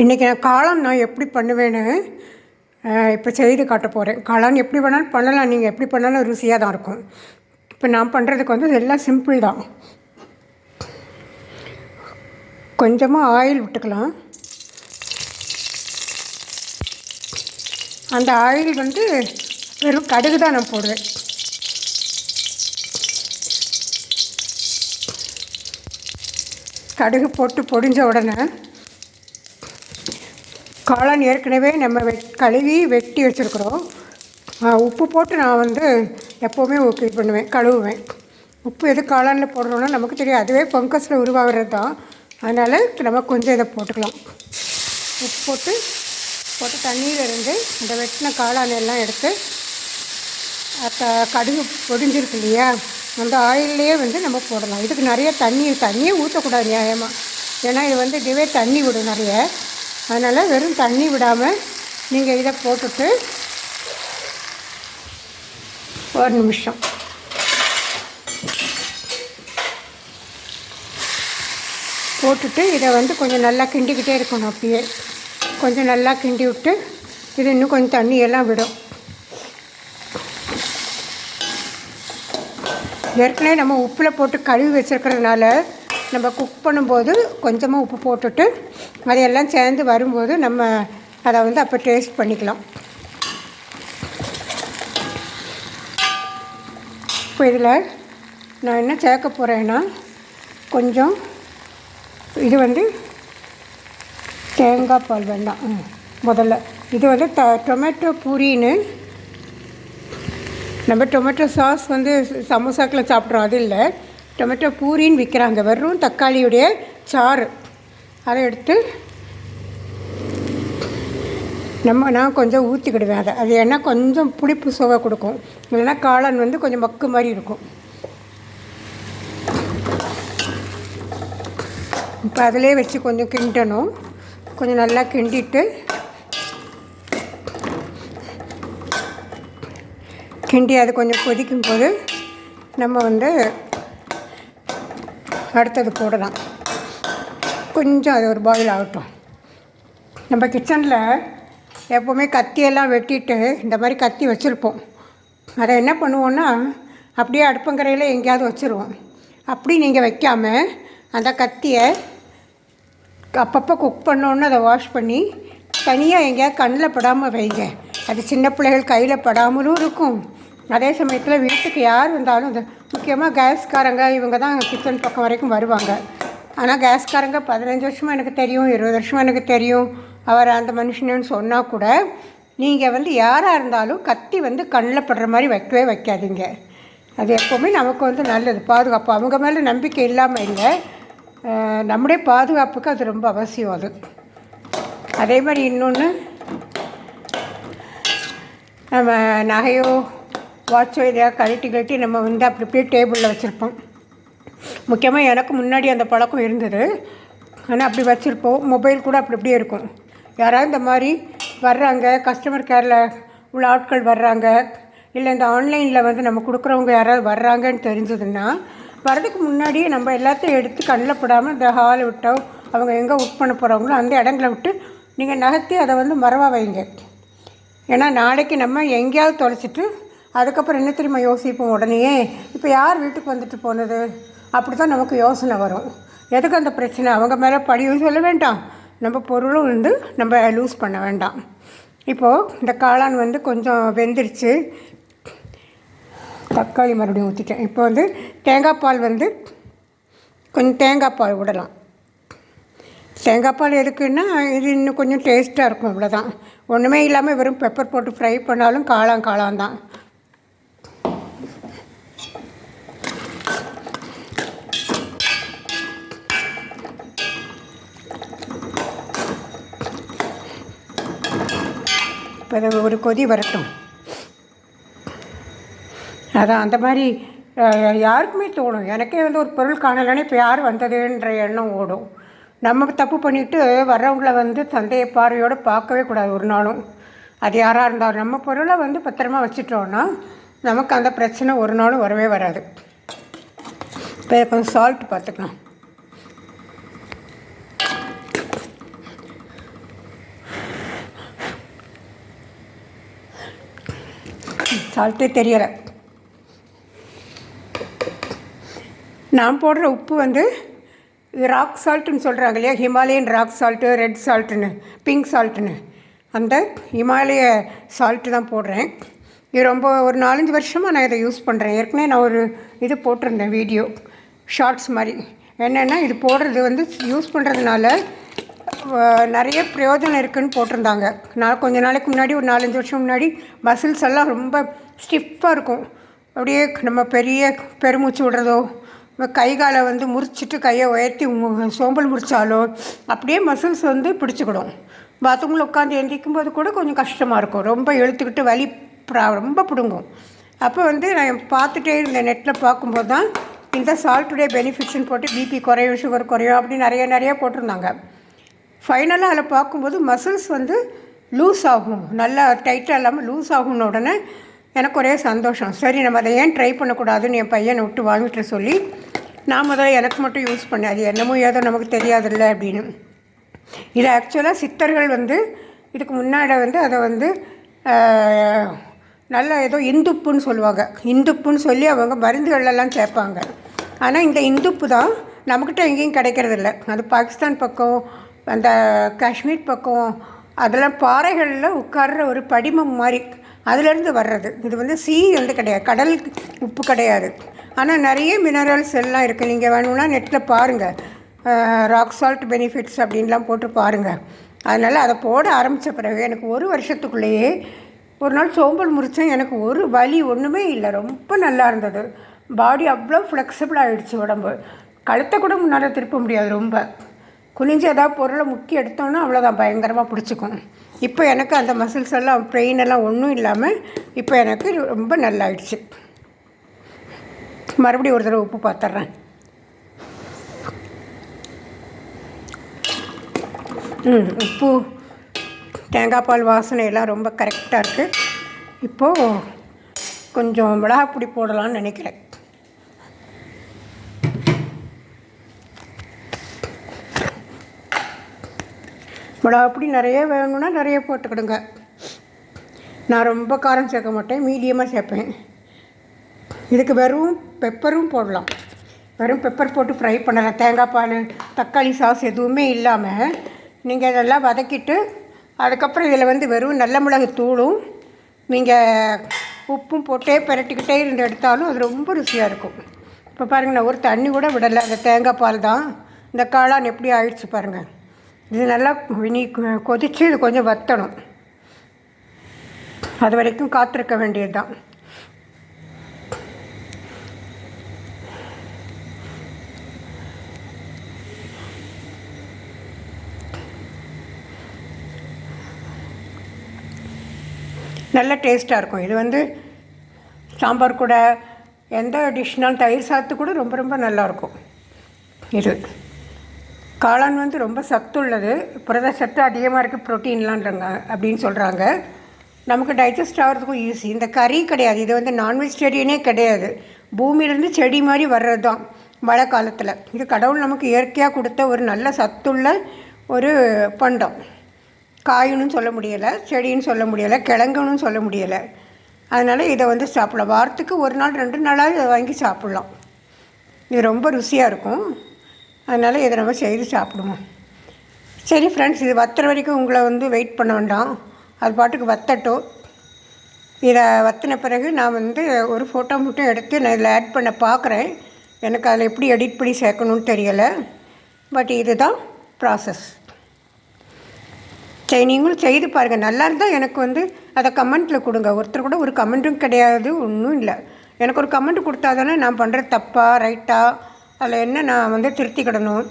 இன்றைக்கி காளான் நான் எப்படி பண்ணுவேன்னு இப்போ செய்து காட்ட போகிறேன். காளான் எப்படி வேணாலும் பண்ணலாம், நீங்கள் எப்படி பண்ணாலும் ருசியாக தான் இருக்கும். இப்போ நான் பண்ணுறதுக்கு வந்து எல்லாம் சிம்பிள் தான். கொஞ்சமாக ஆயில் விட்டுக்கலாம். அந்த ஆயில் வந்து வெறும் கடுகு தான் நான் போடுவேன். கடுகு போட்டு பொடிஞ்ச உடனே காளான் ஏற்கனவே நம்ம கழுவி வெட்டி வச்சுருக்குறோம். உப்பு போட்டு நான் வந்து எப்போவுமே இது பண்ணுவேன், கழுவுவேன். உப்பு எது காளானில் போடுறோன்னா நமக்கு தெரியும், அதுவே பங்கஸில் உருவாகிறது தான். அதனால் நம்ம கொஞ்சம் இதை போட்டுக்கலாம். உப்பு போட்டு தண்ணியில் இருந்து இந்த வெட்டின காளான் எல்லாம் எடுத்து கடுகு பொடிஞ்சிருக்கு இல்லையா, அந்த ஆயிலே வந்து நம்ம போடலாம். இதுக்கு நிறைய தண்ணியே ஊற்றக்கூடாது நியாயமாக. ஏன்னா இது வந்து இதுவே தண்ணி விடும் நிறைய. அதனால் வெறும் தண்ணி விடாமல் நீங்கள் இதை போட்டுட்டு ஒரு நிமிஷம் போட்டுட்டு இதை வந்து கொஞ்சம் நல்லா கிண்டிக்கிட்டே இருக்கணும். அப்படியே கொஞ்சம் நல்லா கிண்டி விட்டு இது இன்னும் கொஞ்சம் தண்ணியெல்லாம் விடும். ஏற்கனவே நம்ம உப்பில் போட்டு கழுவி வச்சுருக்கிறதுனால நம்ம குக் பண்ணும்போது கொஞ்சமாக உப்பு போட்டுட்டு அதையெல்லாம் சேர்ந்து வரும்போது நம்ம அதை வந்து அப்போ டேஸ்ட் பண்ணிக்கலாம். இப்போ இதில் நான் என்ன சேர்க்க போகிறேன்னா, கொஞ்சம் இது வந்து தேங்காய் பால் வேண்டாம். முதல்ல இது வந்து டொமேட்டோ பூரின்னு நம்ம டொமேட்டோ சாஸ் வந்து சமோசாக்கில் சாப்பிட்றோம், அது இல்லை. டொமேட்டோ பூரின்னு விற்கிறாங்க. வெறும் தக்காளியுடைய சாறு அதை எடுத்து நான் கொஞ்சம் ஊற்றிக்கிடுவேன். அது ஏன்னா கொஞ்சம் புளிப்பு சுவை கொடுக்கும். இல்லைன்னா காளான் வந்து கொஞ்சம் மக்கு மாதிரி இருக்கும். இப்போ அதிலே வச்சு கொஞ்சம் கிண்டணும். கொஞ்சம் நல்லா கிண்டிட்டு அது கொஞ்சம் கொதிக்கும்போது நம்ம வந்து அடுத்தது போடலாம். கொஞ்சம் அது ஒரு பாயில் ஆகட்டும். நம்ம கிச்சனில் எப்போவுமே கத்தியெல்லாம் வெட்டிட்டு இந்த மாதிரி கத்தி வச்சுருப்போம். அதை என்ன பண்ணுவோன்னா அப்படியே அடுப்பங்கரையில் எங்கேயாவது வச்சுருவோம். அப்படி நீங்கள் வைக்காமல் அந்த கத்தியை அப்பப்போ குக் பண்ணோன்னு அதை வாஷ் பண்ணி தனியாக எங்கேயாவது கண்ணில் படாமல் வைங்க. அது சின்ன பிள்ளைகள் கையில் படாமலும் இருக்கும். அதே சமயத்தில் வீட்டுக்கு யார் வந்தாலும் இந்த முக்கியமாக கேஸ்காரங்க இவங்க தான் கிச்சன் பக்கம் வரைக்கும் வருவாங்க. ஆனால் கேஸ்காரங்க 15 வருஷமாக எனக்கு தெரியும், 20 வருஷமாக எனக்கு தெரியும் அவர் அந்த மனுஷனு சொன்னால் கூட நீங்கள் வந்து யாராக இருந்தாலும் கத்தி வந்து கண்ணில் படுற மாதிரி வைக்கவே வைக்காதீங்க. அது எப்போவுமே நமக்கு வந்து நல்லது, பாதுகாப்பு. அவங்க மேலே நம்பிக்கை இல்லாமல் இல்லை, நம்முடைய பாதுகாப்புக்கு அது ரொம்ப அவசியம். அது அதே மாதிரி இன்னொன்று, நம்ம நகையோ வாட்சோ எதையா கழட்டி நம்ம வந்து அப்படி அப்படியே டேபிளில் வச்சுருப்போம். முக்கியமாக எனக்கு முன்னாடி அந்த பழக்கம் இருந்தது. ஆனால் அப்படி வச்சுருப்போம். மொபைல் கூட அப்படி அப்படியே இருக்கும். யாராவது இந்த மாதிரி வர்றாங்க, கஸ்டமர் கேரில் உள்ள ஆட்கள் வர்றாங்க, இல்லை இந்த ஆன்லைனில் வந்து நம்ம கொடுக்குறவங்க யாராவது வர்றாங்கன்னு தெரிஞ்சதுன்னா வர்றதுக்கு முன்னாடியே நம்ம எல்லாத்தையும் எடுத்து கண்ணில் படாமல் இந்த ஹாலை விட்டோ அவங்க எங்கே ஒர்க் பண்ண போகிறவங்களோ அந்த இடங்களை விட்டு நீங்கள் நகர்த்தி அதை வந்து மறவாக வைங்க. ஏன்னா நாளைக்கு நம்ம எங்கேயாவது தொலைச்சிட்டு அதுக்கப்புறம் என்ன தெரியுமா யோசிப்போம் உடனே, இப்போ யார் வீட்டுக்கு வந்துட்டு போனது, அப்படி தான் நமக்கு யோசனை வரும். எதுக்கு அந்த பிரச்சனை, அவங்க மேலே படியும் சொல்ல வேண்டாம், நம்ம பொருளும் வந்து நம்ம லூஸ் பண்ண வேண்டாம். இப்போது இந்த காளான் வந்து கொஞ்சம் வெந்துருச்சு. தக்காளி மறுபடியும் ஊற்றிட்டேன். இப்போ வந்து தேங்காய் பால் வந்து கொஞ்சம் தேங்காய் பால் விடலாம். தேங்காய் பால் எதுக்குன்னா இது இன்னும் கொஞ்சம் டேஸ்ட்டாக இருக்கும், அவ்வளோதான். ஒன்றுமே இல்லாமல் வெறும் பெப்பர் போட்டு ஃப்ரை பண்ணாலும் காளான் தான். இப்போ அதை ஒரு கொதி வரட்டும். அதான் அந்த மாதிரி யாருக்குமே தோணும். எனக்கே வந்து ஒரு பொருள் காணலைன்னா இப்போ யார் வந்ததுன்ற எண்ணம் ஓடும். நம்ம தப்பு பண்ணிவிட்டு வர்றவங்கள வந்து சந்தேக பார்வையோடு பார்க்கவே கூடாது ஒரு நாளும். அது யாராக இருந்தாலும் நம்ம பொருளை வந்து பத்திரமா வச்சுட்டோன்னா நமக்கு அந்த பிரச்சனை ஒரு நாளும் வரவே வராது. இப்போ கொஞ்சம் சால்ட் பார்த்துக்கலாம். சால்ட்டே தெரியலை. நான் போடுற உப்பு வந்து ராக் சால்ட்டுன்னு சொல்கிறாங்க இல்லையா, ஹிமாலயன் ராக் சால்ட்டு, ரெட் சால்ட்டுன்னு, பிங்க் சால்ட்டுன்னு, அந்த ஹிமாலய சால்ட்டு தான் போடுறேன். இது ரொம்ப ஒரு 4-5 வருஷமாக நான் இதை யூஸ் பண்ணுறேன். ஏற்கனவே நான் ஒரு இது போட்டிருந்தேன் வீடியோ, ஷார்ட்ஸ் மாதிரி. என்னென்னா இது போடுறது வந்து யூஸ் பண்ணுறதுனால நிறைய பிரயோஜனம் இருக்குதுன்னு போட்டிருந்தாங்க. நான் கொஞ்ச நாளைக்கு முன்னாடி ஒரு 4-5 வருஷம் முன்னாடி மசில்ஸ் எல்லாம் ரொம்ப ஸ்டிஃபாக இருக்கும். அப்படியே நம்ம பெரிய பெருமூச்சு விடுறதோ, கை காலை வந்து முறிச்சிட்டு கையை உயர்த்தி சோம்பல் முறிச்சாலோ அப்படியே மசில்ஸ் வந்து பிடிச்சிக்கிடும். பாத்ரூமில் உட்காந்து எந்திரிக்கும் போது கூட கொஞ்சம் கஷ்டமாக இருக்கும், ரொம்ப இழுத்துக்கிட்டு வலி ரொம்ப பிடுங்கும். அப்போ வந்து நான் பார்த்துட்டே இருந்தேன், நெட்டில் பார்க்கும்போது தான் இந்த சால்ட்டுடைய பெனிஃபிட்ஸ்ன்னு போட்டு பிபி குறையும், சுகர் குறையும் அப்படி நிறைய போட்டிருந்தாங்க. ஃபைனலாக அதில் பார்க்கும்போது மசில்ஸ் வந்து லூஸ் ஆகும், நல்லா டைட்டாக இல்லாமல் லூஸ் ஆகும்னு உடனே எனக்கு ஒரே சந்தோஷம். சரி, நம்ம அதை ஏன் ட்ரை பண்ணக்கூடாதுன்னு என் பையனை விட்டு வாங்கிட்டு சொல்லி நான் முதல்ல எனக்கு மட்டும் யூஸ் பண்ணேன். அது என்னமோ ஏதோ நமக்கு தெரியாதில்ல அப்படின்னு. இது ஆக்சுவலாக சித்தர்கள் வந்து இதுக்கு முன்னாடி வந்து அதை வந்து நல்ல ஏதோ இந்துப்புன்னு சொல்லுவாங்க, இந்துப்புன்னு சொல்லி அவங்க மருந்துகளெல்லாம் சேர்ப்பாங்க. ஆனால் இந்த இந்துப்பு தான் நம்மக்கிட்ட எங்கேயும் கிடைக்கிறதில்ல. அது பாகிஸ்தான் பக்கம், அந்த காஷ்மீர் பக்கம், அதெல்லாம் பாறைகளில் உட்கார்ற ஒரு படிமம் மாதிரி அதுலேருந்து வர்றது. இது வந்து வந்து கிடையாது, கடல் உப்பு கிடையாது. ஆனால் நிறைய மினரல்ஸ் எல்லாம் இருக்குது. நீங்கள் வேணும்னா நெட்டில் பாருங்கள், ராக் சால்ட் பெனிஃபிட்ஸ் அப்படின்லாம் போட்டு பாருங்கள். அதனால் அதை போட ஆரம்பித்த பிறகு எனக்கு ஒரு வருஷத்துக்குள்ளேயே ஒரு நாள் சோம்பல் முறித்தேன். எனக்கு ஒரு வலி ஒன்றுமே இல்லை, ரொம்ப நல்லா இருந்தது. பாடி அவ்வளோ ஃப்ளெக்சிபிள் ஆகிடுச்சு. உடம்பு கழுத்தை கூட முன்னால் திருப்ப முடியாது, ரொம்ப குனிஞ்சு ஏதாவது பொருளை முக்கி எடுத்தோன்னா அவ்வளோதான், பயங்கரமாக பிடிச்சிக்கும். இப்போ எனக்கு அந்த மசில்ஸ் எல்லாம் பெயின் எல்லாம் ஒன்றும் இல்லாமல் இப்போ எனக்கு ரொம்ப நல்லாயிடுச்சு. மறுபடியும் ஒரு தடவை உப்பு பார்த்துட்றேன். உப்பு, தேங்காய் பால் வாசனை எல்லாம் ரொம்ப கரெக்டாக இருக்குது. இப்போது கொஞ்சம் மிளகாப்பொடி போடலான்னு நினைக்கிறேன். மிளகாப்பொடி நிறைய வேணும்னா நிறைய போட்டுக்கிடுங்க. நான் ரொம்ப காரம் சேர்க்க மாட்டேன், மீடியமாக சேர்ப்பேன். இதுக்கு வெறும் பெப்பரும் போடலாம், வெறும் பெப்பர் போட்டு ஃப்ரை பண்ணலாம். தேங்காய் பால், தக்காளி சாஸ் எதுவுமே இல்லாமல் நீங்கள் இதெல்லாம் வதக்கிட்டு அதுக்கப்புறம் இதில் வந்து வெறும் நல்ல மிளகு தூளும் நீங்கள் உப்பும் போட்டே பிரட்டிக்கிட்டே இருந்து எடுத்தாலும் அது ரொம்ப ருசியாக இருக்கும். இப்போ பாருங்கள், நான் ஒரு தண்ணி கூட விடலை, அந்த தேங்காய் பால் தான். இந்த காளான் எப்படி ஆயிடுச்சு பாருங்கள். இது நல்லா கொதித்து இது கொஞ்சம் வற்றணும், அது வரைக்கும் காத்திருக்க வேண்டியது தான். நல்ல டேஸ்ட்டாக இருக்கும். இது வந்து சாம்பார் கூட, எந்த டிஷ்னாலும், தயிர் சாத்து கூட ரொம்ப ரொம்ப நல்லாயிருக்கும். இது காளான் வந்து ரொம்ப சத்து உள்ளது, புரத சத்து அதிகமாக இருக்குது, ப்ரோட்டீன்லான்றாங்க அப்படின்னு சொல்கிறாங்க. நமக்கு டைஜஸ்ட் ஆகிறதுக்கும் ஈஸி. இந்த கறி கிடையாது, இது வந்து நான்வெஜிடேரியனே கிடையாது, பூமியிலேருந்து செடி மாதிரி வர்றது தான் மழை காலத்தில். இது கடவுள் நமக்கு இயற்கையாக கொடுத்த ஒரு நல்ல சத்துள்ள ஒரு பண்டம். காயின்னு சொல்ல முடியலை, செடின்னு சொல்ல முடியலை, கிழங்குன்னு சொல்ல முடியலை. அதனால் இதை வந்து சாப்பிடலாம். வாரத்துக்கு 1 நாள் 2 நாளாவது இதை வாங்கி சாப்பிட்லாம். இது ரொம்ப ருசியாக இருக்கும். அதனால் இதை நம்ம செய்து சாப்பிடுவோம். சரி ஃப்ரெண்ட்ஸ், இது வத்துற வரைக்கும் உங்களை வந்து வெயிட் பண்ண வேண்டாம், அது பாட்டுக்கு வத்தட்டும். இதை வற்றின பிறகு நான் வந்து ஒரு ஃபோட்டோ மட்டும் எடுத்து நான் இதில் ஆட் பண்ண பார்க்குறேன். எனக்கு அதில் எப்படி எடிட் பண்ணி சேர்க்கணுன்னு தெரியலை, பட் இதுதான் ப்ராசஸ். சரி, நீங்களும் செய்து பாருங்கள். நல்லா இருந்தால் எனக்கு வந்து அதை கமெண்ட்டில் கொடுங்க. ஒருத்தர் கூட ஒரு கமெண்ட்டும் கிடையாது, ஒன்றும் இல்லை. எனக்கு ஒரு கமெண்ட் கொடுத்தா தானே நான் பண்ணுற தப்பா ரைட்டா, அதில் என்ன நான் வந்து திருத்திக்கிடணும்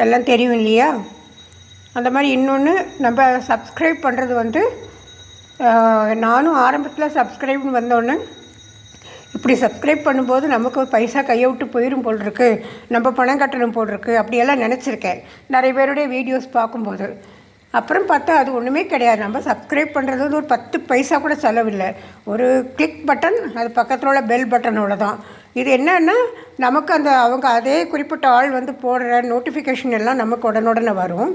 எல்லாம் தெரியும் இல்லையா. அந்த மாதிரி இன்னொன்று, நம்ம சப்ஸ்கிரைப் பண்ணுறது வந்து நானும் ஆரம்பத்தில் சப்ஸ்கிரைப்னு வந்தோடனே இப்படி சப்ஸ்கிரைப் பண்ணும்போது நமக்கு பைசா கையை விட்டு போயிடும் போல் இருக்குது, நம்ம பணம் கட்டணும் போல் இருக்குது, அப்படியெல்லாம் நினச்சிருக்கேன் நிறைய பேருடைய வீடியோஸ் பார்க்கும்போது. அப்புறம் பார்த்தா அது ஒன்றுமே கிடையாது. நம்ம சப்ஸ்கிரைப் பண்ணுறது வந்து ஒரு 10 பைசா கூட செலவில்லை. ஒரு கிளிக் பட்டன், அது பக்கத்தில் உள்ள பெல் பட்டனோட தான். இது என்னன்னா நமக்கு அந்த அவங்க அதே குறிப்பிட்ட ஆள் வந்து போடுற நோட்டிஃபிகேஷன் எல்லாம் நமக்கு உடனுடனே வரும்.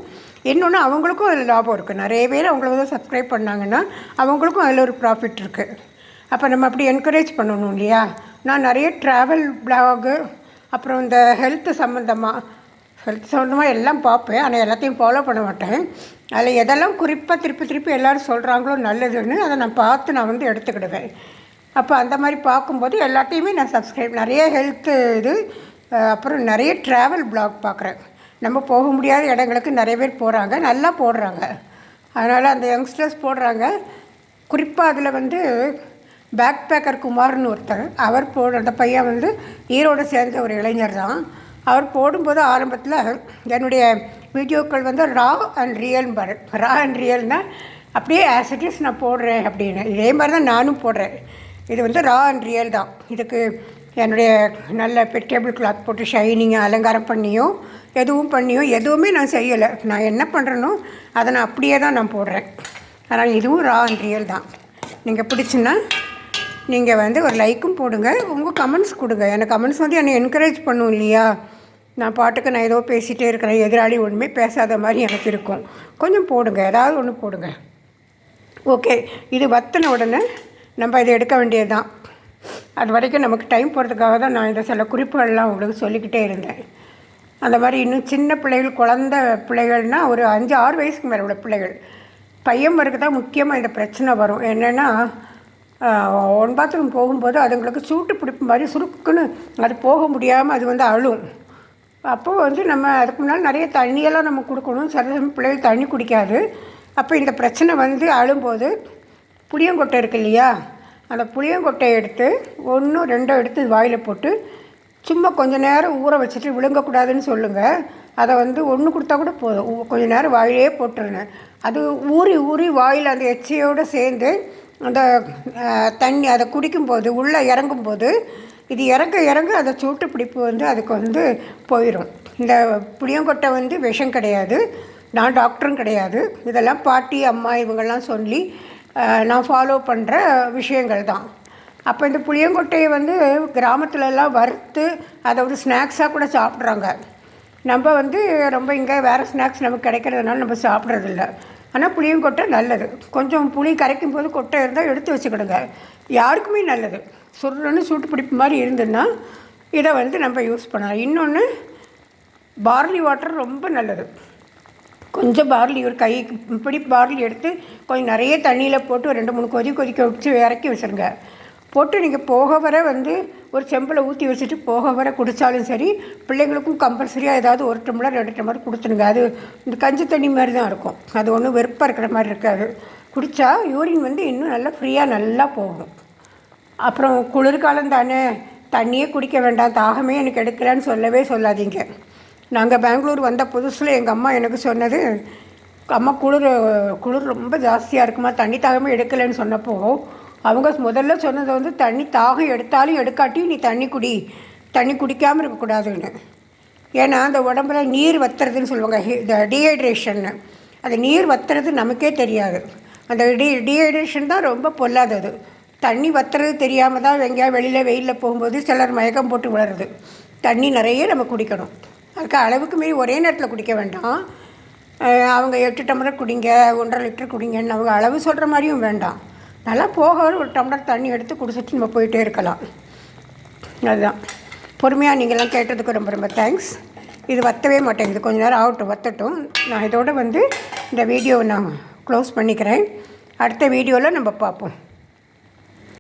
இன்னொன்று, அவங்களுக்கும் அதில் லாபம் இருக்குது. நிறைய பேர் அவங்கள வந்து சப்ஸ்கிரைப் பண்ணாங்கன்னா அவங்களுக்கும் அதில் ஒரு ப்ராஃபிட் இருக்குது. அப்போ நம்ம அப்படி என்கரேஜ் பண்ணணும் இல்லையா. நான் நிறைய ட்ராவல் ப்ளாகு, அப்புறம் இந்த ஹெல்த் சம்மந்தமாக எல்லாம் பார்ப்பேன். ஆனால் எல்லாத்தையும் ஃபாலோ பண்ண மாட்டேன். அதில் எதெல்லாம் குறிப்பாக திருப்பி எல்லோரும் சொல்கிறாங்களோ நல்லதுன்னு அதை நான் பார்த்து நான் வந்து எடுத்துக்கிடுவேன். அப்போ அந்த மாதிரி பார்க்கும்போது எல்லாத்தையுமே நான் சப்ஸ்கிரைப், நிறைய ஹெல்த்து இது, அப்புறம் நிறைய ட்ராவல் ப்ளாக் பார்க்குறேன். நம்ம போக முடியாத இடங்களுக்கு நிறைய பேர் போகிறாங்க, நல்லா போடுறாங்க. அதனால் அந்த யங்ஸ்டர்ஸ் போடுறாங்க. குறிப்பாக அதில் வந்து பேக் பேக்கர் குமார்னு ஒருத்தர், அவர் அந்த பையன் வந்து ஈரோடு சேர்ந்த ஒரு இளைஞர் தான். அவர் போடும்போது ஆரம்பத்தில் என்னுடைய வீடியோக்கள் வந்து ரா அண்ட் ரியல்னால் அப்படியே ஆஸ் இட் இஸ் நான் போடுறேன் அப்படின்னு. இதே மாதிரி தான் நானும் போடுறேன். இது வந்து ரா அண்ட் ரியல் தான். இதுக்கு என்னுடைய நல்ல டேபிள் கிளாத் போட்டு ஷைனிங்காக அலங்காரம் எதுவுமே நான் செய்யலை. நான் என்ன பண்ணுறேனோ அதை நான் அப்படியே தான் நான் போடுறேன். அதனால் இதுவும் ரா அண்ட் ரியல் தான். நீங்கள் பிடிச்சுன்னா நீங்கள் வந்து ஒரு லைக்கும் போடுங்க, உங்கள் கமெண்ட்ஸ் கொடுங்க. எனக்கு கமெண்ட்ஸ் வந்து என்னை என்கரேஜ் பண்ணும் இல்லையா. நான் பாட்டுக்கு நான் ஏதோ பேசிகிட்டே இருக்கிறேன், எதிராளி ஒன்றுமே பேசாத மாதிரி எனக்கு இருக்கும். கொஞ்சம் போடுங்க, ஏதாவது ஒன்று போடுங்க. ஓகே, இது வத்தின உடனே நம்ம இதை எடுக்க வேண்டியது தான். அது வரைக்கும் நமக்கு டைம் போகிறதுக்காக தான் நான் இந்த சில குறிப்புகள்லாம் உங்களுக்கு சொல்லிக்கிட்டே இருந்தேன். அந்த மாதிரி இன்னும் சின்ன பிள்ளைகள், குழந்த பிள்ளைகள்னால் ஒரு 5-6 வயசுக்கு மேலே உள்ள பிள்ளைகள், பையன்மாருக்கு தான் முக்கியமாக இந்த பிரச்சனை வரும். என்னென்னா ஒன் பாத்ரூம் போகும்போது அதுங்களுக்கு சூட்டு பிடிப்பு மாதிரி சுருக்குன்னு அது போக முடியாமல் அது வந்து அழும். அப்போது வந்து நம்ம அதுக்கு முன்னால் நிறைய தண்ணியெல்லாம் நம்ம கொடுக்கணும். சில சமயம் பிள்ளைகள் தண்ணி குடிக்காது. அப்போ இந்த பிரச்சனை வந்து அழும்போது புளியங்கொட்டை இருக்கு இல்லையா, அந்த புளியங்கொட்டையை எடுத்து 1-2 எடுத்து வாயில் போட்டு சும்மா கொஞ்சம் நேரம் ஊற வச்சுட்டு விழுங்கக்கூடாதுன்னு சொல்லுங்கள். அதை வந்து ஒன்று கொடுத்தா கூட போதும், கொஞ்சம் நேரம் வாயிலே போட்டுருங்க. அது ஊறி வாயில் அந்த எச்சையோடு சேர்ந்து அந்த தண்ணி அதை குடிக்கும்போது உள்ளே இறங்கும்போது இது இறங்க அந்த சூட்டு பிடிப்பு வந்து அதுக்கு வந்து போயிடும். இந்த புளியங்கொட்டை வந்து விஷம் கிடையாது, நான் டாக்டரும் கிடையாது. இதெல்லாம் பாட்டி அம்மா இவங்கெல்லாம் சொல்லி நான் ஃபாலோ பண்ணுற விஷயங்கள் தான். அப்போ இந்த புளியங்கொட்டையை வந்து கிராமத்துலலாம் வறுத்து அதை ஒரு ஸ்நாக்ஸாக கூட சாப்பிட்றாங்க. நம்ம வந்து ரொம்ப இங்கே வேறு ஸ்நாக்ஸ் நமக்கு கிடைக்கிறதுனால நம்ம சாப்பிட்றதில்ல. ஆனால் புளியங்கொட்டை நல்லது. கொஞ்சம் புளி கரைக்கும் போது கொட்டை இருந்தால் எடுத்து வச்சுக்கிடுங்க, யாருக்குமே நல்லது. சுருன்னு சூட்டு பிடிப்பு மாதிரி இருந்துன்னா இதை வந்து நம்ம யூஸ் பண்ணலாம். இன்னொன்று பார்லி வாட்டர் ரொம்ப நல்லது. கொஞ்சம் பார்லி, ஒரு கை இப்படி பார்லி எடுத்து கொஞ்சம் நிறைய தண்ணியில் போட்டு 2-3 கொதிக்க வச்சு இறக்கி வச்சுருங்க. போட்டு நீங்கள் போக வர வந்து ஒரு செம்பில் ஊற்றி வச்சுட்டு போக வர குடித்தாலும் சரி, பிள்ளைங்களுக்கும் கம்பல்சரியாக ஏதாவது 1 டம்ளர் 2 டம்ளர் கொடுத்துருங்க. அது இந்த கஞ்சி தண்ணி மாதிரி தான் இருக்கும், அது ஒன்றும் வெறுப்பாக இருக்கிற மாதிரி இருக்காது. குடித்தா யூரின் வந்து இன்னும் நல்லா ஃப்ரீயாக நல்லா போகும். அப்புறம் குளிர்காலம் தானே, தண்ணியே குடிக்க வேண்டாம், தாகமே எனக்கு எடுக்கலான்னு சொல்லவே சொல்லாதீங்க. நாங்கள் பெங்களூர் வந்த புதுசில் எங்கள் அம்மா எனக்கு சொன்னது, அம்மா குளிர் ரொம்ப ஜாஸ்தியாக இருக்குமா, தண்ணி தாகமே எடுக்கலைன்னு சொன்னப்போ அவங்க முதல்ல சொன்னது வந்து தண்ணி தாகம் எடுத்தாலும் எடுக்காட்டியும் நீ தண்ணி குடிக்காமல் இருக்கக்கூடாதுன்னு. ஏன்னா அந்த உடம்புல நீர் வத்துறதுன்னு சொல்லுவாங்க, இந்த டீஹைட்ரேஷன்னு. அது நீர் வத்துறது நமக்கே தெரியாது. அந்த டீஹைட்ரேஷன் தான் ரொம்ப பொல்லாதது. தண்ணி வத்துறது தெரியாமல் தான் எங்கேயாவது வெயிலில் போகும்போது சிலர் மயக்கம் போட்டு விழுறது. தண்ணி நிறைய நம்ம குடிக்கணும். அதுக்கு அளவுக்கு மீறி ஒரே நேரத்தில் குடிக்க வேண்டாம். அவங்க 8 டம்ளர் குடிங்க, 1.5 லிட்டர் குடிங்கன்னு அவங்க அளவு சொல்கிற மாதிரியும் வேண்டாம். நல்லா போக ஒரு டம்ளர் தண்ணி எடுத்து குடிச்சிட்டு நம்ம போயிட்டே இருக்கலாம். அதுதான். பொறுமையாக நீங்கள்லாம் கேட்டதுக்கு ரொம்ப தேங்க்ஸ். இது வற்றவே மாட்டேங்குது, கொஞ்சம் நேரம் வற்றட்டும். நான் இதோடு வந்து இந்த வீடியோவை நான் க்ளோஸ் பண்ணிக்கிறேன். அடுத்த வீடியோவில் நம்ம பார்ப்போம்.